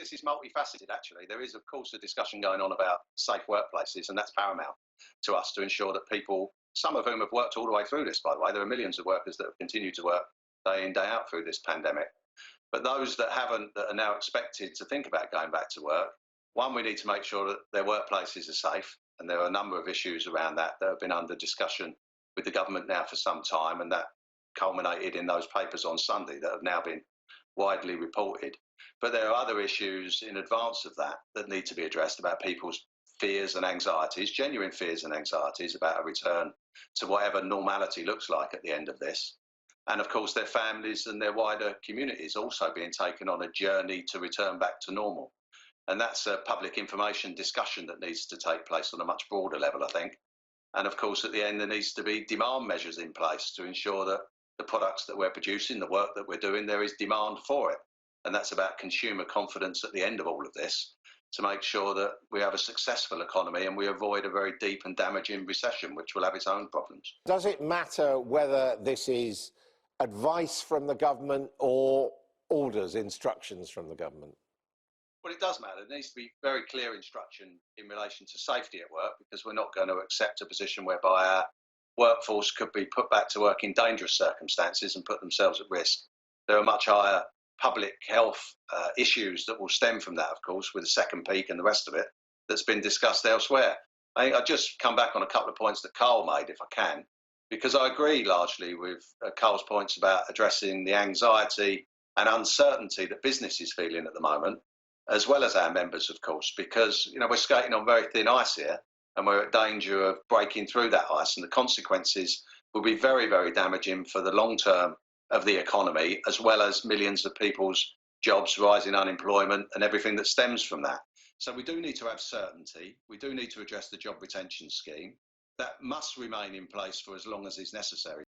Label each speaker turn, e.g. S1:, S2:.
S1: this is multifaceted, actually. There is, of course, a discussion going on about safe workplaces, and that's paramount to us to ensure that people, some of whom have worked all the way through this, by the way, there are millions of workers that have continued to work day in, day out through this pandemic. But those that haven't, that are now expected to think about going back to work, one, we need to make sure that their workplaces are safe. And there are a number of issues around that that have been under discussion with the government now for some time, and that culminated in those papers on Sunday that have now been widely reported. But there are other issues in advance of that that need to be addressed about people's fears and anxieties, genuine fears and anxieties about a return to whatever normality looks like at the end of this. And of course, their families and their wider communities also being taken on a journey to return back to normal. And that's a public information discussion that needs to take place on a much broader level, I think. And of course, at the end, there needs to be demand measures in place to ensure that the products that we're producing, the work that we're doing, there is demand for it. And that's about consumer confidence at the end of all of this, to make sure that we have a successful economy and we avoid a very deep and damaging recession, which will have its own problems.
S2: Does it matter whether this is advice from the government or orders, instructions from the government?
S1: Well, it does matter. There needs to be very clear instruction in relation to safety at work, because we're not going to accept a position whereby our workforce could be put back to work in dangerous circumstances and put themselves at risk. There are much higher public health issues that will stem from that, of course, with the second peak and the rest of it that's been discussed elsewhere. I just come back on a couple of points that Carl made, if I can, because I agree largely with Carl's points about addressing the anxiety and uncertainty that business is feeling at the moment, as well as our members, of course, because we're skating on very thin ice here, and we're at danger of breaking through that ice, and the consequences will be very, very damaging for the long term of the economy, as well as millions of people's jobs, rising unemployment, and everything that stems from that. So we do need to have certainty. We do need to address the job retention scheme. That must remain in place for as long as is necessary.